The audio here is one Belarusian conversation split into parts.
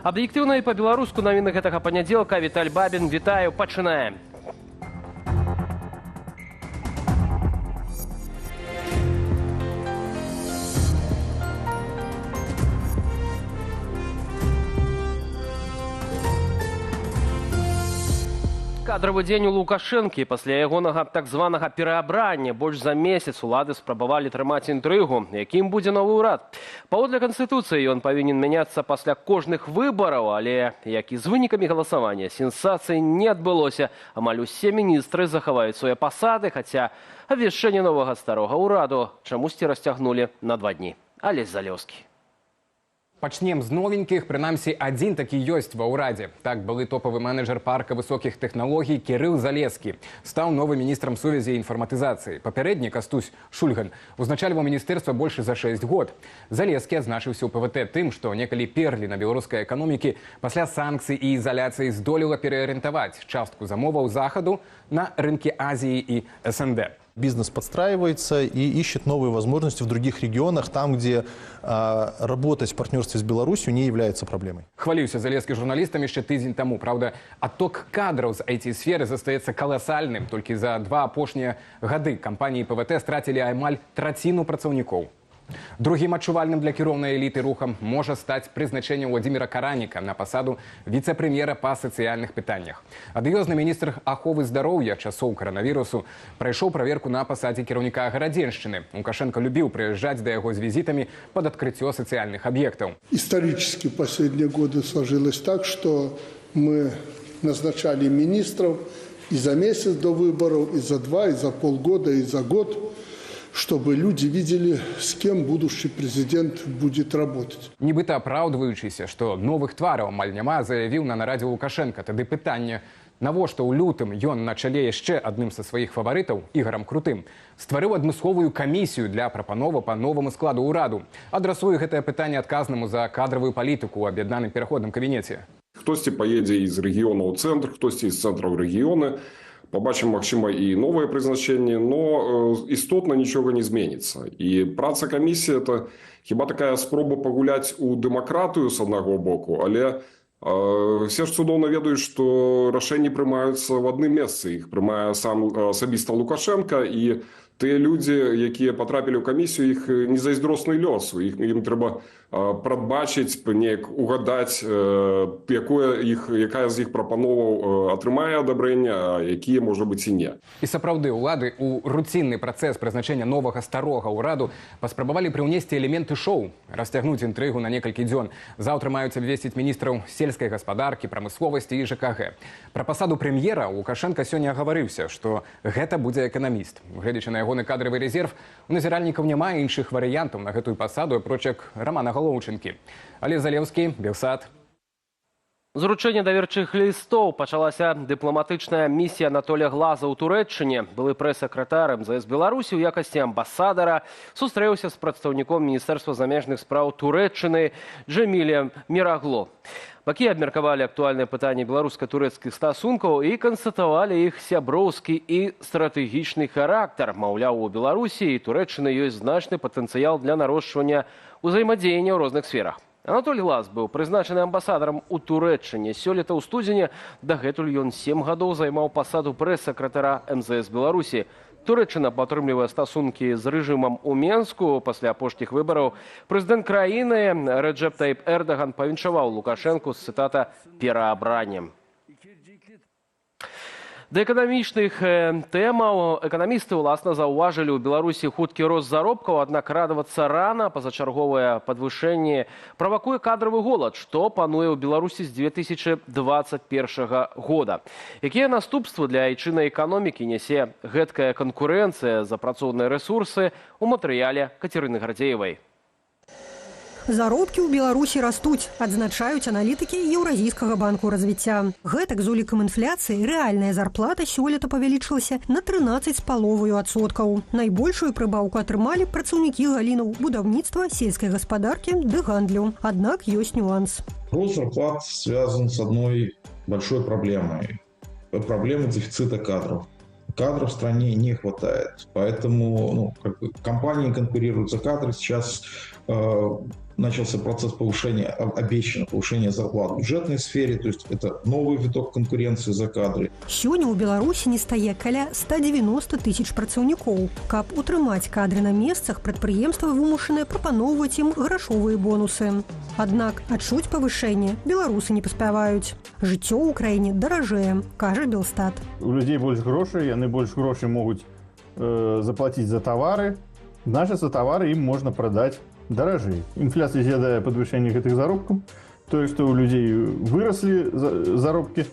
Аб'ектыўна і па-беларуску навіны гэтага панядзелка. Віталь Бабін, вітаю, пачынаем. Кадровы дзень у Лукашэнкі. Пасля ягонага так званага пераабрання больш за месяц улады спрабавалі трымаць інтрыгу, якім будзе новы ўрад. Паводле Канстытуцыі ён павінен мяняцца пасля кожных выбараў, але, як і з вынікамі галасавання, сенсацыі не адбылося. Амаль усе міністры захаваюць свае пасады, хаця абвяшчэнне новага старога ўраду чамусьці расцягнулі на 2 дні. Алесь Залеўскі. Пачнем з новенькіх, прынамсі адзін такі ёсць ва ўрадзе. Так, былы топавы менеджер парка высокіх тэхналогій Кірыл Залескі стаў новым міністрам сувязі і інфарматызацыі. Папярэдні Кастусь Шульган узначальваў міністэрства больш за 6 год. Залескі адзначыўся ў ПВТ тым, што некалі перлі на беларускай эканомікі пасля санкцый і ізаляцыі здолела пераарыентаваць частку замоваў захаду на рынкі Азіі і СНД. Бизнес подстраивается и ищет новые возможности в других регионах, там, где работать в партнерстве с Беларусью не является проблемой. Хваліўся Залескі журналістам яшчэ тыдзень таму. Праўда, отток кадраў з IT-сферы застаецца каласальным. Толькі за 2 апошнія гады кампаніі ПВТ страцілі амаль траціну працаўнікоў. Другім адчувальным для кіроўнай эліты рухам можа стаць прызначэнне Владзіміра Караніка на пасаду віцэ-прэм'ера па сацыяльных пытаннях. Адыёзны міністр аховы здароўя часоў каранавірусу прайшоў праверку на пасадзе кіраўніка Гарадзеншчыны. Лукашенко любіў прыязджаць да яго з візітамі пад адкрыццё сацыяльных аб'ектаў. Исторически последние годы сложилось так, что мы назначали министров и за месяц до выборов, и за 2, и за полгода, и за год, чтобы люди видели, с кем будущий президент будет работать. Нібыта апраўдваючыся, што новых твараў амаль няма, заявіў на нарадзе Лукашенко. Тады пытанне, навошта ў лютым ён на чале яшчэ адным са сваіх фаварытаў, Ігарам Крутым, стварыў адмысловую камісію для прапановы па новаму складу ўраду. Адрасую гэтае пытанне адказнаму за кадравую палітыку ў аб'яднаным пераходным кабінеце. Хтосьці паедзе з рэгіёна ў цэнтр, хтосьці з цэнтра ў рэгіёны. Побачимо, магчыма, і новае прызначэнне, но істотна нічога не зменіцца. І праца камісіі – это хіба такая спроба пагуляць у дэмакратыю з аднаго боку, але все ж цудоўна ведаюць, што рашэнні прымаюцца в адным месцы. Іх прымае сам асабіста Лукашенко, і тыя людзі, якія патрапілі ў камісію, іх незайздросны лёс. Ім трэба прадбачыць, неяк угадаць, якая з іх прапановаў атрымае адабрэнне, а якія, можа быць, і не. І сапраўды, улады ў руцінны працэс прызначэння новага старога ўраду паспрабавалі прыўнесці элементы шоу, расцягнуць інтрыгу на некалькі дзён. Заўтра маюць абвесціць міністраў сельскай гаспадаркі, прамысловасці і ЖКГ. Пра пасаду прэм'ера Лукашенко сёння гаварыўся, што гэта будзе эканаміст. Гледзячы на ягоны кадравы резерв, у назіральнікаў няма іншых варыянтаў на гэтую пасаду, апроч як Рамана Галоўчынкі. Але Залеўскі, Белсат. З уручэння даверчых лістоў пачалася дыпламатычная місія Анатолія Глаза ў Турэччыне. Былы прэс-сакратар МЗС Беларусі ў якасці амбасадара сустрэўся з прадстаўніком Міністэрства замежных спраў Турэччыны Джэмілем Мірагло. Бакі абмеркавалі актуальныя пытанні беларуска-турэцкіх стасункаў і канстатавалі іх сяброўскі і стратэгічны характар. Маўляў, у Беларусі і Турэччыны ёсць значны патэнцыял для нарошчвання ўзаемадзеяння ў розных сферах. Анатолій Глаз быў прызначаны амбасадарам у Турэччыне. Сёлета ў студзені дагэтуль ён 7 гадоў займаў пасаду прэс-сакратара МЗС Беларусі. Турэччына падтрымлівае стасункі з рэжымам у Менску. Пасля апошніх выбараў прэзідэнт краіны Реджеп Таіп Эрдаган павіншаваў Лукашэнку з, цытата, пераабраннем. Да эканамічных тэмаў эканамісты ўласна заўважылі ў Беларусі хуткі рост заробкаў, аднак радавацца рана. Пазачарговае падвышэнне правакуе кадравы голад, што пануе ў Беларусі з 2021 года. Якія наступствы для айчыннай эканомікі нясе гэткая канкурэнцыя за працоўныя рэсурсы у матэрыяле Кацярыны Гардзеевай. Заробкі ў Беларусі растуць, адзначаюць аналітыкі Еўразійскага банку развіцця. Гэтак з улікам інфляцыі рэальная зарплата сёлета павялічылася на 13,5%. Найбольшую прыбаўку атрымалі працаўнікі галінаў будаўніцтва, сельскай гаспадаркі ды гандлю. Аднак ёсць нюанс. Рост зарплат связан с одной большой проблемой. Проблемой дефицита кадров. Кадров в стране не хватает, поэтому компании конкурируют за кадры. Сейчас начался процесс повышения, обещанного повышения зарплат в бюджетной сфере, то есть это новый виток конкуренции за кадры. Сёння ў Беларусі не стае каля 190 тысяч працаўнікоў. Каб утрымаць кадры на месцах, прадпрыемствы вымушаныя прапаноўваць ім грашовыя бонусы. Аднак адчуць павышэнне беларусы не паспяваюць. Жыццё ў краіне даражэе, кажа Белстат. У людзей больш грошай, яны больш грошай могуць заплаціць за тавары. Значыць, за тавары ім можна прадаць даражэй. Інфляцыя з'ядае падвышэнне гэтых заробкаў. Тое, што ў людзей выраслі заробкі,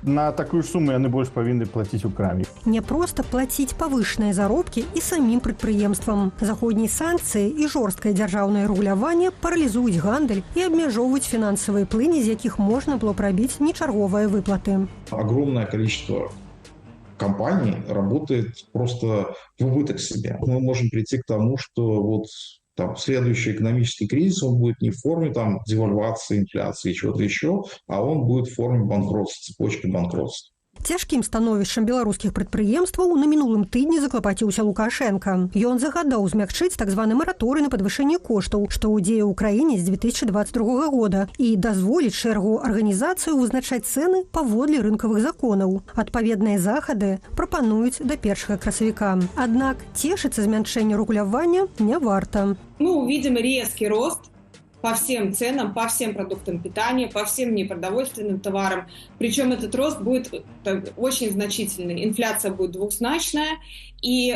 на такую ж суму яны больш павінны плаціць у краме. Не проста плаціць павышаныя заробкі і самім прадпрыемствам. Заходнія санкцыі і жорсткае дзяржаўнае рэгуляванне паралізуюць гандаль і абмяжоўваюць фінансавыя плыні, з якіх можна было прабіць нечарговыя выплаты. Огромное количество компаний работает просто в убыток себе. Мы можем прийти к тому, что вот там следующий экономический кризис, он будет не в форме там девальвации, инфляции, чего-то еще, а он будет в форме банкротства, цепочки банкротства. Цяжкім становішчам беларускіх прадпрыемстваў на мінулым тыдні заклапаціўся Лукашенко. Ён загадаў змякчыць так званы мараторый на падвышэнне коштаў, што ўдзее ў краіне з 2022 года, і дазволіць шэрагу арганізацыю вызначаць цэны паводле рынкавых законаў. Адпаведныя захады прапануюць да 1 красавіка. Аднак цешыцца змяншэнне рэгулявання не варта. Мы увидим резкий рост по всем ценам, по всем продуктам питания, по всем непродовольственным товарам. Причем этот рост будет очень значительный. Инфляция будет двухзначная. И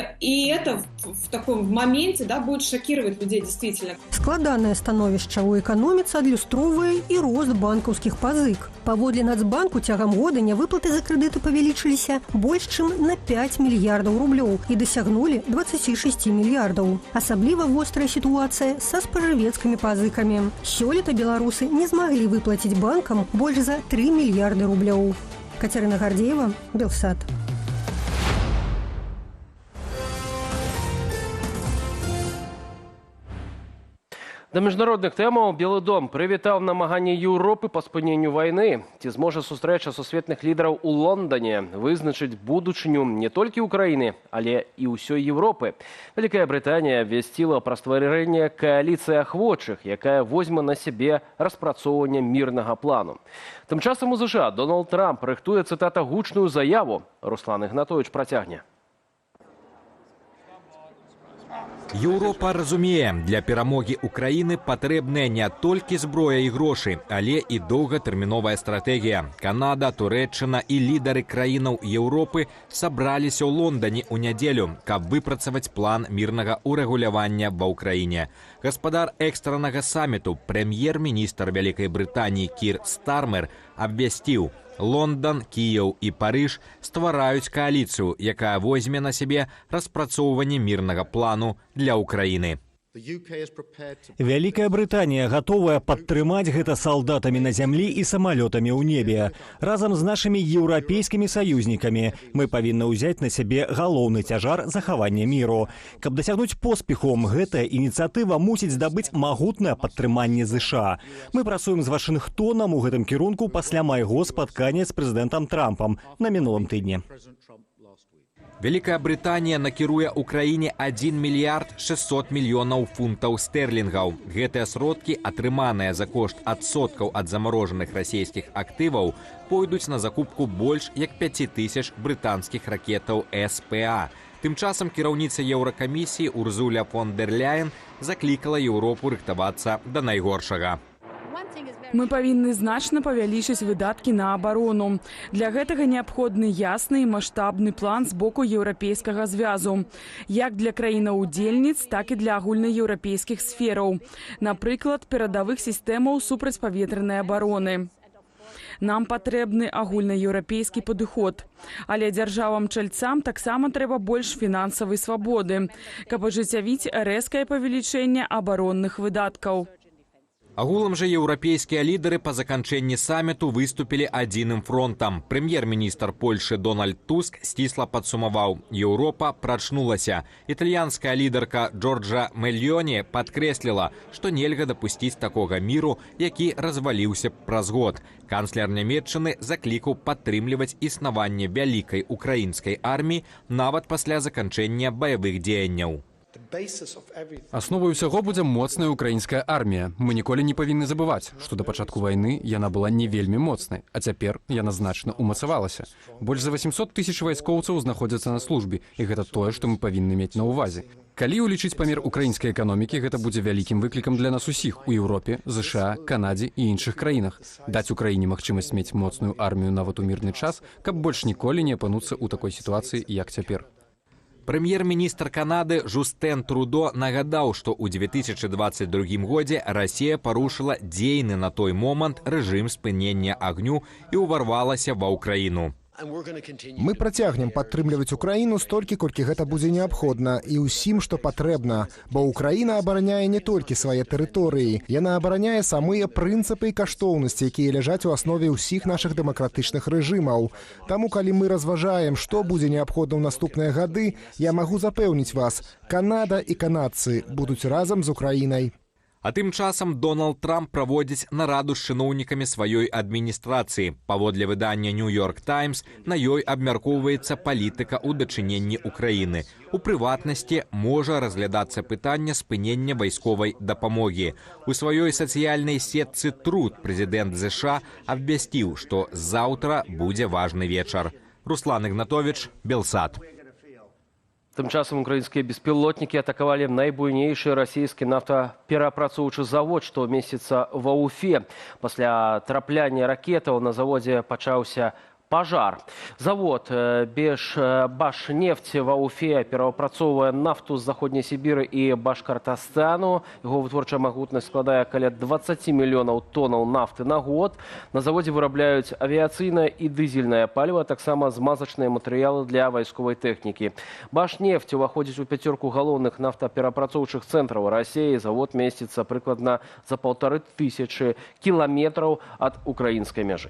это в таком моменте будет шокировать людей действительно. Складанае становішча ў эканоміцы адлюстроўвае і рост банкаўскіх пазык. Паводле Нацбанку цягам года нявыплаты за крэдыты павялічыліся больш чым на 5 мільярдаў рублёў і дасягнулі 26 мільярдаў. Асабліва вострая сітуацыя са спажывецкімі пазыкамі. Сёлета беларусы не змаглі выплаціць банкам больш за 3 мільярды рублёў. Кацярына Гардзеева, Белсат. Да міжнародных тэмаў Белы дом прывітаў намаганне Еўропы па спыненню вайны. Ці зможа сустрэча сусветных лідараў у Лондоне вызначыць будучыню не толькі ўкраіны, але і ўсёй Европы. Вялікая Брытанія абвясціла пра стварэнне кааліцыі ахвочых, якая возьме на сябе распрацоўванне мірнага плану. Тым часам у США Дональд Трамп рыхтуе, цытата, гучную заяву. Руслан Ігнатович працягне. Еўропа разумее, для перамогі Украіны патрэбныя не толькі зброя і грошы, але і доўгатэрміновая стратэгія. Канада, Турэччына і лідары краінаў Еўропы сабраліся ў Лондоне ў нядзелю, каб выпрацаваць план мірнага урэгулявання ва ўкраіне. Гаспадар экстраннага саміту, прэм'ер-міністр Вялікай Брытаніі Кір Стармер абвясціў: Лондон, Кіеў і Парыж ствараюць кааліцыю, якая возьме на сябе распрацоўванне мірнага плану для Украіны. Вялікая Брытанія гатовая падтрымаць гэта салдатамі на зямлі і самалётамі ў небе. Разам з нашымі еўрапейскімі саюзнікамі мы павінны ўзяць на сябе галоўны цяжар захавання міру. Каб дасягнуць поспехом, гэтая ініцыятыва мусіць здабыць магутнае падтрыманне ЗША. Мы працуем з Вашынгтонам у гэтым кірунку пасля майго спаткання з прэзідэнтам Трампам на мінулым тыдні. Вялікая Брытанія накіруе ўкраіне 1 мільярд 600 мільёнаў фунтаў стэрлінгаў. Гэтыя сродкі, атрыманыя за кошт адсоткаў ад замарожаных расійскіх актываў, пойдуць на закупку больш як 5000 брытанскіх ракетаў СПА. Тым часам кіраўніца Еўракамісіі Урзуля фон дер Ляйен заклікала Еўропу рыхтавацца да найгоршага. Мы павінны значна павялічыць выдаткі на абарону. Для гэтага неабходны ясны і маштабны план з боку еўрапейскага звязу. Як для краінаў-удзельніц, так і для агульнаеўрапейскіх сфераў. Напрыклад, перадавых сістэмаў супрацьпаветранай абароны. Нам патрэбны агульнаеўрапейскі падыход. Але дзяржавам-чальцам таксама трэба больш фінансавай свабоды, каб ажыццявіць рэзкае павелічэнне абаронных выдаткаў. Агулам жа еўрапейскія лідары па заканчэнні саміту выступілі адзіным фронтам. Прэм'ер-міністр Польшы Дональд Туск сцісла падсумаваў: Еўропа прачнулася. Італьянская лідарка Джорджа Мельёні падкрэсліла, што нельга дапусціць такога міру, які разваліўся праз год. Канцлер Нямецчыны заклікаў падтрымліваць існаванне вялікай украінскай арміі нават пасля заканчэння баявых дзеянняў. Асновай усяго будзе моцная украінская армія. Мы ніколі не павінны забываць, што да пачатку вайны яна была не вельмі моцнай, а цяпер яна значна умацавалася. Больш за 800 000 вайскоўцаў знаходзяцца на службе, і гэта тое, што мы павінны мець на ўвазе. Калі ўлічыць памер украінскай эканомікі, гэта будзе вялікім выклікам для нас усіх у Еўропе, ЗША, Канадзе і іншых краінах. Даць Украіне магчымасць мець моцную армію нават у мірны час, каб больш ніколі не апынуцца ў такой сітуацыі, як цяпер. Прэм'ер-міністр Канады Жустэн Трудо нагадаў, што ў 2022 годзе Расія парушыла дзейны на той момант рэжым спынення агню і ўварвалася ва ўкраіну. Мы працягнем падтрымліваць Украіну столькі, колькі гэта будзе неабходна і ўсім, што патрэбна, бо Украіна абараняе не толькі свае тэрыторыі, яна абараняе самыя прынцыпы і каштоўнасці, якія ляжаць у аснове ўсіх нашых дэмакратычных рэжымаў. Таму, калі мы разважаем, што будзе неабходна ў наступныя гады, я магу запэўніць вас, Канада і канадцы будуць разам з Украінай. А тым часам Дональд Трамп праводзіць нараду з чыноўнікамі сваёй адміністрацыі. Паводле выдання «Нью-Йорк Таймс», на ёй абмяркоўваецца палітыка ў дачыненні Украіны. У прыватнасці можа разглядацца пытанне спынення вайсковай дапамогі. У сваёй сацыяльнай сетцы «Труд» прэзідэнт ЗША абвясціў, што заўтра будзе важны вечар. Руслан Ігнатовіч, Белсат. Тым часам украінскія беспілотнікі атакавалі найбуйнейшы расійскі нафтаперапрацоўчы завод, што месціцца ва Уфе. Пасля трапляння ракетаў на заводзе пачаўся пажар. Завод «Башнефть» ва Уфе перапрацоўвае нафту з заходняй Сібіры і Башкартастану. Яго вытворчая магутнасць складае каля 20 мільёнаў тонаў нафты на год. На заводзе вырабляюць авіяцыйнае і дызельнае паліва, таксама змазачныя матэрыялы для вайсковай тэхнікі. «Башнефть» уваходзіць у пяцёрку галоўных нафтаперапрацоўчых цэнтраў Расіі. Завод месціцца прыкладна за 1500 кіламетраў ад украінскай мяжы.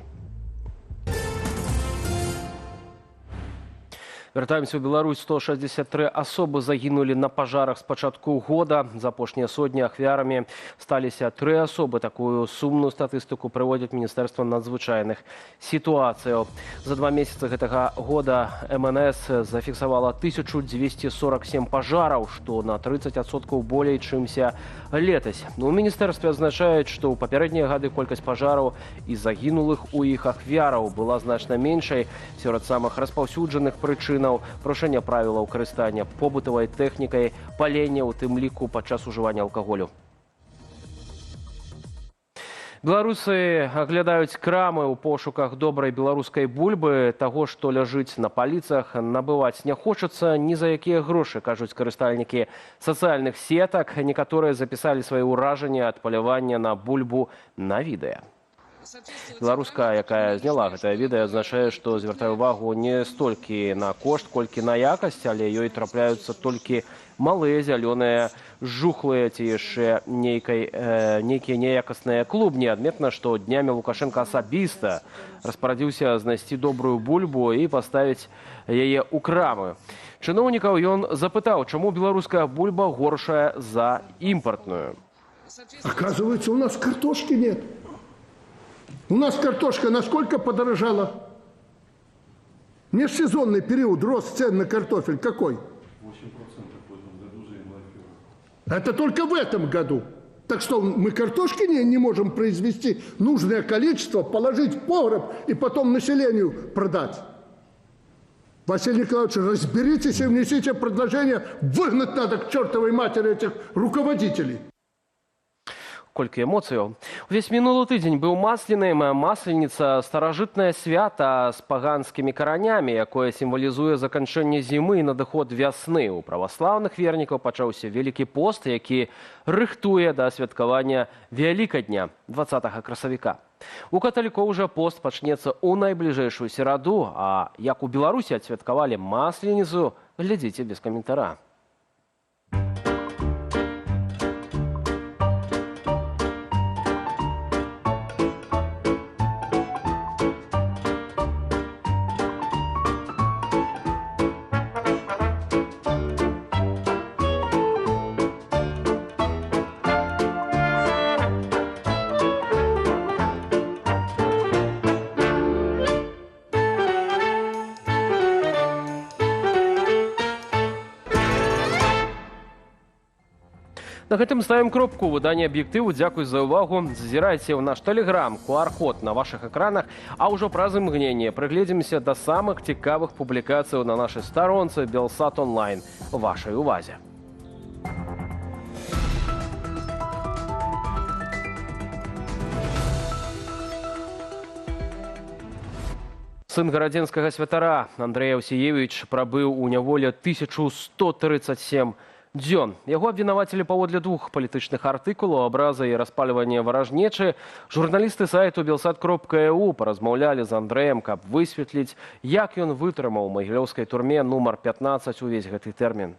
Вяртаемся ў Беларусь. 163 асобы загінулі на пажарах з пачатку года. За апошнія сотні ахвярамі сталіся 3 асобы. Такую сумную статыстыку прыводзіць Міністэрства надзвычайных сітуацыяў. За 2 месяцы гэтага года МНС зафіксавала 1247 пажараў, што на 30% болей, чымся летась. У міністэрстве адзначаюць, што ў папярэднія гады колькасць пажараў і загінулых у іх ахвяраў была значна меншай. Сярод самых распаўсюджаных прычын парушэння правілаў карыстання побытавай тэхнікай, палення, у тым ліку падчас ужывання алкаголю. Беларусы аглядаюць крамы ў пошуках добрай беларускай бульбы. Таго, што ляжыць на паліцах, набываць не хочацца ні за якія грошы, кажуць карыстальнікі сацыяльных сетак. Некаторыя запісалі свае ўражанні ад палявання на бульбу на відэа. Беларуска, якая зняла гэтае відэа, адзначае, што звяртае ўвагу не столькі на кошт, колькі на якасць, але ёй трапляюцца толькі малыя зялёныя жухлыя ці яшчэ нейкія неякасныя клубні. Адметна, што днямі Лукашенко асабіста распарадзіўся знайсці добрую бульбу і паставіць яе ў крамы. Чыноўнікаў ён запытаў, чаму беларуская бульба горшая за імпартную. Оказывается, у нас картошки нет. У нас картошка насколько подорожала? Межсезонный период, рост цен на картофель какой? 8% в этом году за январь. Это только в этом году. Так что мы картошки не можем произвести нужное количество, положить в погреб и потом населению продать. Василий Николаевич, разберитесь и внесите предложение, выгнать надо к чертовой матери этих руководителей. Колькі эмоцыяў. Увесь мінулы тыдзень быў масляным. Масленіца – старажытнае свята з паганскімі каранямі, якое сімвалізуе заканчэнне зімы і надыход вясны. У праваслаўных вернікаў пачаўся Вялікі пост, які рыхтуе да святкавання Вялікадня 20 красавіка. У каталікоў жа пост пачнецца ў найбліжэйшую сераду, а як у Беларусі адсвяткавалі масленіцу, глядзіце без каментара. На гэтым ставім кропку. Выданне «Аб'ектыву». Дзякуй за ўвагу. Зазірайце ў наш тэлеграм, QR-код на вашых экранах, а ўжо праз імгненне прыгледзімся да самых цікавых публікацый на нашай старонцы Белсат онлайн. Вашай увазе. Сын гарадзенскага святара Андрэй Аўсіевіч прабыў у няволі 1137 дзён. Яго абвінавацілі паводле 2 палітычных артыкулаў, абраза і распальвання варажнечы. Журналісты сайту belsat.eu паразмаўлялі з Андрэем, каб высветліць, як ён вытрымаў у магілёўскай турме нумар 15 увесь гэты тэрмін.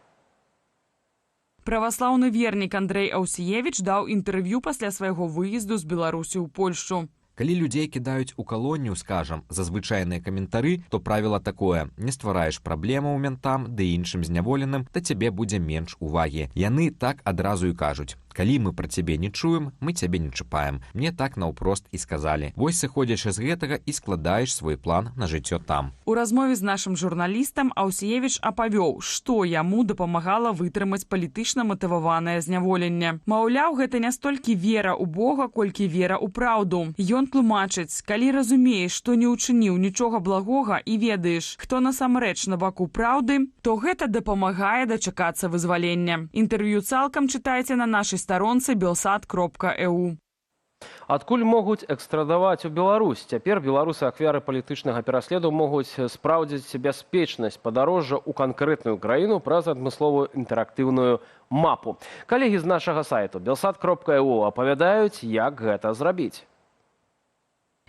Праваслаўны вернік Андрэй Аўсіевіч даў інтэрв'ю пасля свайго выезду з Беларусі ў Польшчу. Калі людзей кідаюць у калонію, скажам, за звычайныя каментары, то правіла такое: не ствараеш праблемаў ментам ды іншым зняволеным, то цябе будзе менш увагі. Яны так адразу і кажуць: калі мы пра цябе не чуем, мы цябе не чапаем. Мне так наўпрост і сказалі. Вось сыходзячы з гэтага і складаеш свой план на жыццё там. У размове з нашым журналістам Аўсіевіч апавёў, што яму дапамагала вытрымаць палітычна матываванае зняволенне. Маўляў, гэта не столькі вера ў Бога, колькі вера ў праўду. Ён тлумачыць: калі разумееш, што не ўчыніў нічога благога і ведаеш, хто насамрэч на баку праўды, то гэта дапамагае дачакацца вызвалення. Інтэрв'ю цалкам чытайце на нашай старонцы belsat.eu. Адкуль могуць экстрадаваць у Беларусь? Цяпер беларусы ахвяры палітычнага пераследу могуць спраўдзіць бяспечнасць падарожжа ў канкрэтную краіну праз адмысловую інтэрактыўную мапу. Калегі з нашага сайту belsat.eu апавядаюць, як гэта зрабіць.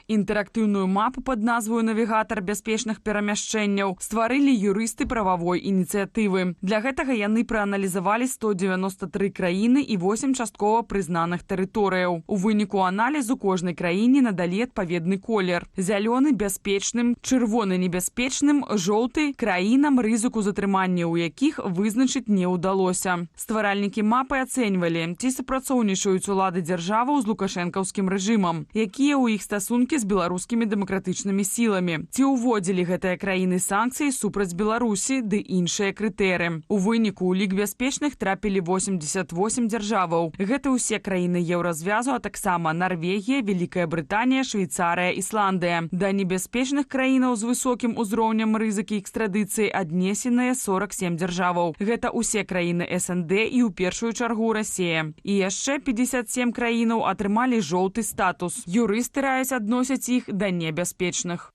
Інтэрактыўную мапу пад назваю «Навігатар бяспечных перамяшчэнняў» стварылі юрысты прававой ініцыятывы. Для гэтага яны прааналізавалі 193 краіны і 8 часткова прызнаных тэрыторыяў. У выніку аналізу кожнай краіне надалі адпаведны колер. Зялёны – бяспечным, чырвоны – небяспечным, жоўты – краінам, рызыку затрымання ў якіх вызначыць не ўдалося. Стваральнікі мапы ацэньвалі, ці супрацоўнічаюць улады дзяржаваў з лукашэнкаўскім рэжымам, якія ў іх стасункі з беларускімі дэмакратычнымі сіламі, ці ўводзілі гэтыя краіны санкцыі супраць Беларусі ды іншыя крытэры. У выніку ў лік бяспечных трапілі 88 дзяржаваў. Гэта ўсе краіны Еўразвязу, а таксама Нарвегія, Вялікая Брытанія, Швейцарыя, Ісландыя. Да небяспечных краінаў з высокім узроўнем рызыкі экстрадыцыі аднесеныя 47 дзяржаваў. Гэта ўсе краіны СНД і ў першую чаргу Расія. І яшчэ 57 краінаў атрымалі жоўты статус. Юрысты раяць адносіць іх да небяспечных.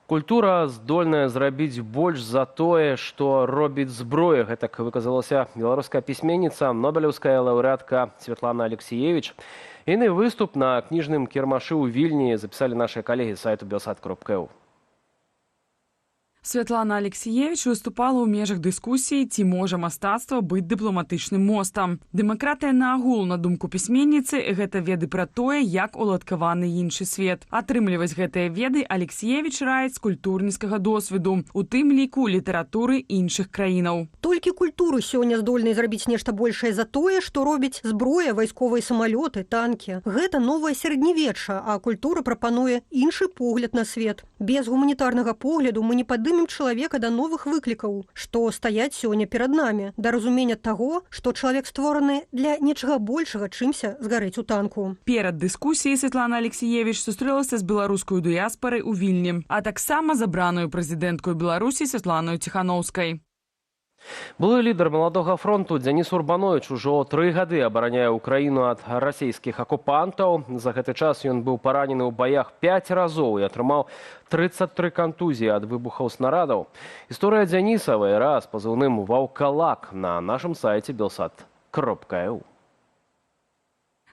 Культура здольная зрабіць больш за тое, што робіць зброя. Гэтак выказалася беларуская пісьменніца, нобелеўская лаўрэатка Святлана Алексіевіч. Іны выступ на кніжным кірмашы ў Вільні запісалі нашы калегі з сайту belsat.eu. Святлана Алексіевіч выступала ў межах дыскусіі, ці можа мастацтва быць дыпламатычным мостам. Дэмакратыя наогул, на думку пісьменніцы, гэта веды пра тое, як уладкаваны іншы свет. Атрымліваць гэтыя веды Алексіевіч раіць з культурніцкага досведу, у тым ліку літаратуры іншых краінаў. Толькі культуры сёння здольныя зрабіць нешта большае за тое, што робіць зброя, вайсковыя самалёты, танкі. Гэта новае сярэднявечча, а культура прапануе іншы погляд на свет. Без гуманітарнага погляду мы не падымем чалавека да новых выклікаў, што стаяць сёння перад намі, да разумення таго, што чалавек створаны для нечага большага, чымся згарэць у танку. Перад дыскусіяй Святлана Алексіевіч сустрэлася з беларускай дыяспарай у Вільні, а таксама забраную прэзідэнткаю Беларусі Святланаю Ціханаўскай. Былы лідар маладога фронту Дзяніс Урбанович ужо 3 гады абараняе ўкраіну ад расійскіх акупантаў. За гэты час ён быў паранены ў боях 5 разоў і атрымаў 33 кантузіі ад выбухаў снарадаў. Історыя Дзяніса ВРА з пазыўным «Ваўкалак» на нашым сайце belsat.eu.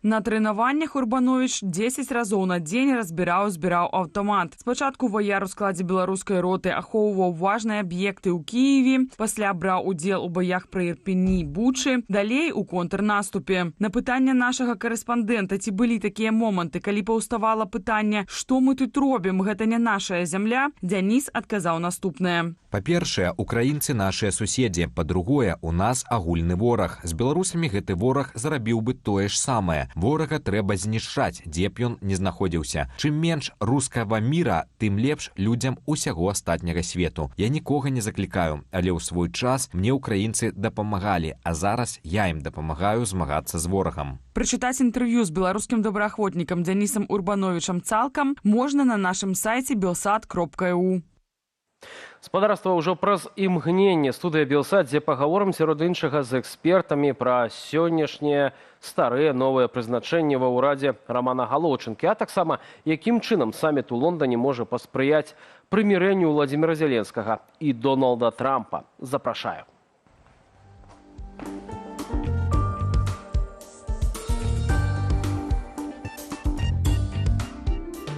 На трэнаваннях Урбанович 10 разоў на дзень збіраў аўтамат. Спачатку ваяр у складзе беларускай роты ахоўваў важныя аб'екты ў Кіеве, пасля браў удзел у баях пры Ірпені, Бучы, далей у контрнаступе. На пытанне нашага карэспандэнта, ці былі такія моманты, калі паўставала пытанне, што мы тут робім, гэта не нашая зямля, Дзяніс адказаў наступнае. Па-першае, украінцы нашыя суседзі. Па-другое, у нас агульны вораг. З беларусамі гэты вораг зарабіў бы тое ж самае. Ворага трэба знішчаць, дзе б ён не знаходзіўся. Чым менш рускага міра, тым лепш людзям усяго астатняга свету. Я нікога не заклікаю, але ў свой час мне украінцы дапамагалі, а зараз я ім дапамагаю змагацца з ворагам. Прачытаць інтэрв'ю з беларускім добраахвотнікам Дзянісам Урбановичам цалкам можна на нашым сайце belsat.eu. Спадарства ўжо праз імгненне. Студыя Белсат, дзе пагаворым сярод іншага з экспертамі пра сённяшнія старыя новыя прызначэнні ва ўрадзе Рамана Галоўчынкі, а таксама якім чынам саміт у Лондоне можа паспрыяць прымірэнню Владзіміра Зеленскага і Дональда Трампа. Запрашаю.